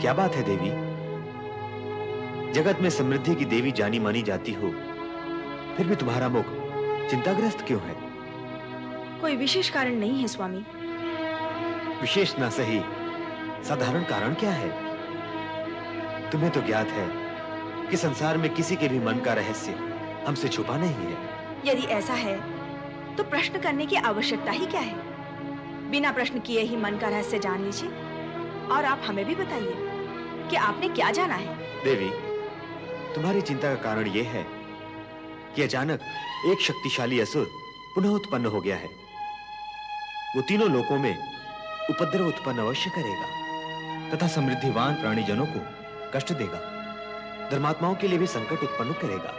क्या बात है देवी? जगत में समृद्धि की देवी जानी मानी जाती हो, फिर भी तुम्हारा मुख चिंताग्रस्त क्यों है? कोई विशेष कारण नहीं है स्वामी। विशेष ना सही, साधारण कारण क्या है? तुम्हें तो ज्ञात है कि संसार में किसी के भी मन का रहस्य हमसे छुपा नहीं है। यदि ऐसा है तो प्रश्न करने की आवश्यकता ही क्या है? बिना प्रश्न किए ही मन का रहस्य जान लीजिए, और आप हमें भी बताइए कि आपने क्या जाना है। देवी, तुम्हारी चिंता का कारण यह है कि अचानक एक शक्तिशाली असुर पुनः उत्पन्न हो गया है। वो तीनों लोकों में उपद्रव उत्पन्न अवश्य करेगा तथा समृद्धिवान प्राणीजनों को कष्ट देगा, धर्मात्माओं के लिए भी संकट उत्पन्न करेगा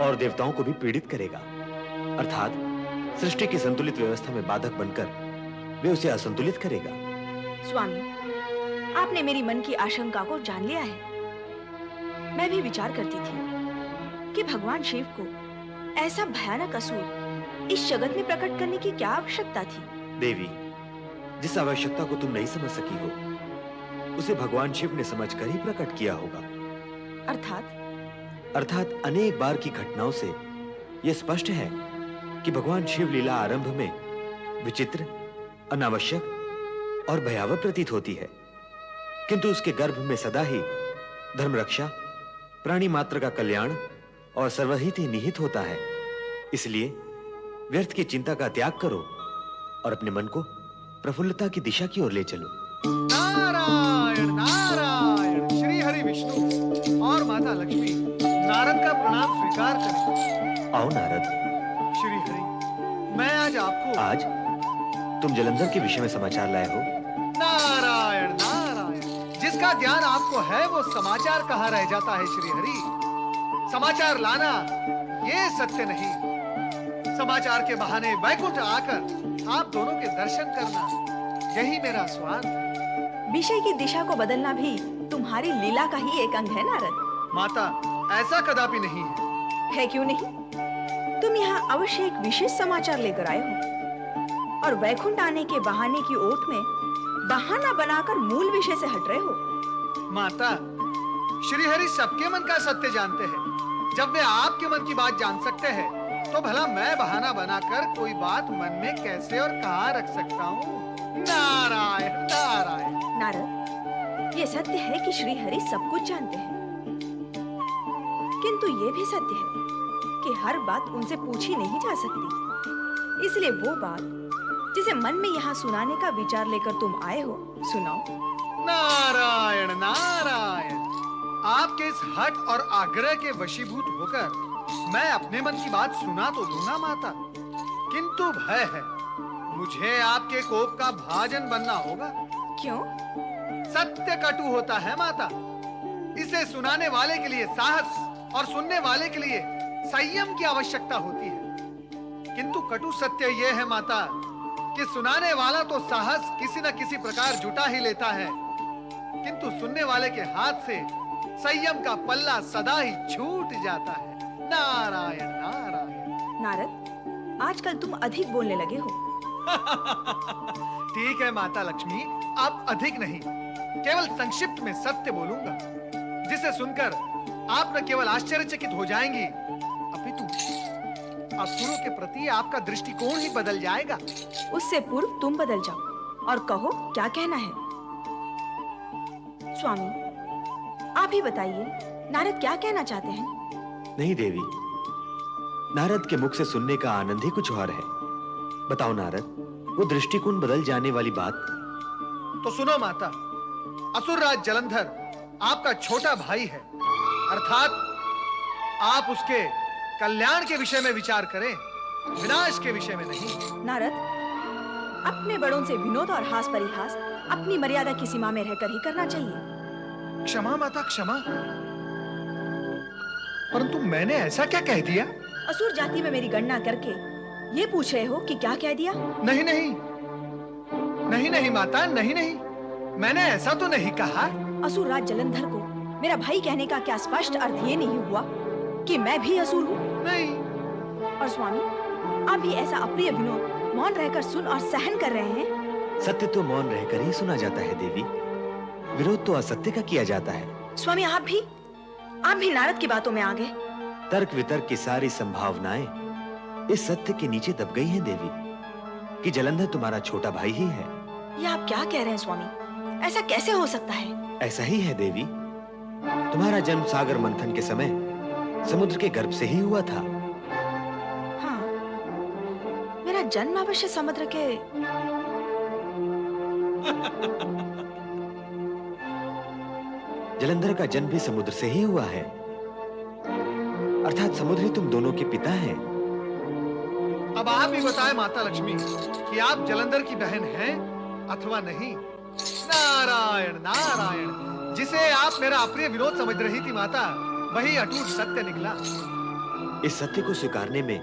और देवताओं को भी पीड़ित करेगा। अर्थात सृष्टि की संतुलित व्यवस्था में बाधक बनकर वे उसे असंतुलित करेगा। स्वामी, आपने मेरी मन की आशंका को जान लिया है। मैं भी विचार करती थी कि भगवान शिव को ऐसा भयानक असुर इस जगत में प्रकट करने की क्या आवश्यकता थी। देवी, जिस आवश्यकता को तुम नहीं समझ सकी हो, उसे भगवान शिव ने समझकर ही प्रकट किया होगा। अर्थात अनेक बार की घटनाओं से यह स्पष्ट है कि भगवान शिव लीला आरंभ में विचित्र, अनावश्यक और भयावह प्रतीत होती है, किंतु उसके गर्भ में सदा ही धर्म रक्षा, प्राणी मात्र का कल्याण और सर्वहित ही निहित होता है। इसलिए व्यर्थ की चिंता का त्याग करो और अपने मन को प्रफुल्लता की दिशा की ओर ले चलो। नारायण नारायण, श्री हरि विष्णु और माता लक्ष्मी नारद का प्रणाम स्वीकार करें। आओ नारद। श्री हरि, मैं आज तुम जलंधर के विषय में समाचार लाए हो। नारायण नारायण, जिसका ज्ञान आपको है वो समाचार कहाँ रह जाता है श्री हरि। समाचार लाना ये सत्य नहीं, समाचार के बहाने वैकुंठ आकर आप दोनों के दर्शन करना, यही मेरा स्वार्थ। विषय की दिशा को बदलना भी तुम्हारी लीला का ही एक अंग है नारद। माता, ऐसा कदापि नहीं है। क्यों नहीं? तुम यहाँ अवश्य एक विशेष समाचार लेकर आए हो और वैकुंठ आने के बहाने की ओट में बहाना बनाकर मूल विषय से हट रहे हो। माता, श्री हरि सबके मन का सत्य जानते हैं। जब वे आपके मन की बात जान सकते हैं, तो भला मैं बहाना बनाकर कोई बात मन में कैसे और कहां रख सकता हूँ? नारायण नारायण। नारद, ये सत्य है कि श्री हरि सब कुछ जानते हैं, किंतु ये भी सत्य है कि हर बात उनसे पूछी नहीं जा सकती। इसलिए वो बात जिसे मन में यहाँ सुनाने का विचार लेकर तुम आए हो, सुनाओ। नारायण नारायण, आपके इस हट और आग्रह के वशीभूत होकर मैं अपने मन की बात सुना तो दूंगा माता, किंतु भय है मुझे आपके कोप का भाजन बनना होगा। क्यों? सत्य कटु होता है माता, इसे सुनाने वाले के लिए साहस और सुनने वाले के लिए संयम की आवश्यकता होती है। किंतु कटु सत्य यह है माता कि सुनाने वाला तो साहस किसी न किसी प्रकार जुटा ही लेता है, किंतु सुनने वाले के हाथ से संयम का पल्ला सदा ही छूट जाता है। नारायण नारायण। नारद, आजकल तुम अधिक बोलने लगे हो। ठीक है माता लक्ष्मी, आप अधिक नहीं, केवल संक्षिप्त में सत्य बोलूंगा, जिसे सुनकर आप न केवल आश्चर्यचकित हो जाएंगी, अपितु असुरों के प्रति आपका दृष्टिकोण ही बदल जाएगा। उससे पूर्व तुम बदल जाओ और कहो क्या कहना है। स्वामी, आप ही बताइए, नारद क्या कहना चाहते हैं? नहीं देवी, नारद के मुख से सुनने का आनंद ही कुछ और है। बताओ नारद, वो दृष्टिकोण बदल जाने वाली बात। तो सुनो माता, असुरराज जलंधर आपका छोटा भाई है, अर्थात आप उसके कल्याण के विषय में विचार करें, विनाश के विषय में नहीं। नारद, अपने बड़ों से विनोद और हास परिहास अपनी मर्यादा की सीमा में रहकर ही करना चाहिए। क्षमा माता क्षमा, परंतु मैंने ऐसा क्या कह दिया? असुर जाति में मेरी गणना करके ये पूछ रहे हो कि क्या कह दिया? नहीं नहीं नहीं नहीं माता, नहीं नहीं, मैंने ऐसा तो नहीं कहा। असुर राज जलंधर को मेरा भाई कहने का क्या स्पष्ट अर्थ ये नहीं हुआ कि मैं भी असुर हूँ? नहीं। और स्वामी, आप भी ऐसा अप्रिय विनोद मौन रहकर सुन और सहन कर रहे हैं। सत्य तो मौन रहकर ही सुना जाता है देवी। विरोध तो असत्य का किया जाता है। स्वामी आप भी नारद की बातों में आ गए। तर्क वितर्क की सारी संभावनाएं इस सत्य के नीचे दब गई हैं देवी कि जलंधर तुम्हारा छोटा भाई ही है। ये आप क्या कह रहे हैं स्वामी? ऐसा कैसे हो सकता है? ऐसा ही है देवी। तुम्हारा जन्म सागर मंथन के समय समुद्र के गर्भ से ही हुआ था। हाँ, मेरा जन्म अवश्य समुद्र के जलंधर का जन्म भी समुद्र से ही हुआ है, अर्थात समुद्र ही तुम दोनों के पिता हैं। अब आप ही बताएं माता लक्ष्मी कि आप जलंधर की बहन हैं अथवा नहीं। नारायण नारायण, जिसे आप मेरा अप्रिय विरोध समझ रही थी माता, वही अटूट सत्य निकला। इस सत्य को स्वीकारने में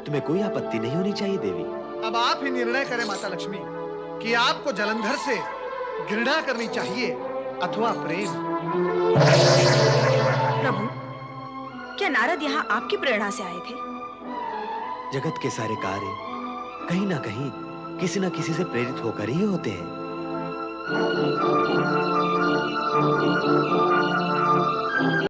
तुम्हें कोई आपत्ति नहीं होनी चाहिए देवी। अब आप ही निर्णय करें माता लक्ष्मी कि आपको जलंधर से घृणा करनी चाहिए अथवा प्रेम। प्रभु, क्या नारद यहाँ आपकी प्रेरणा से आए थे? जगत के सारे कार्य कहीं ना कहीं किसी ना किसी से प्रेरित होकर ही होते हैं।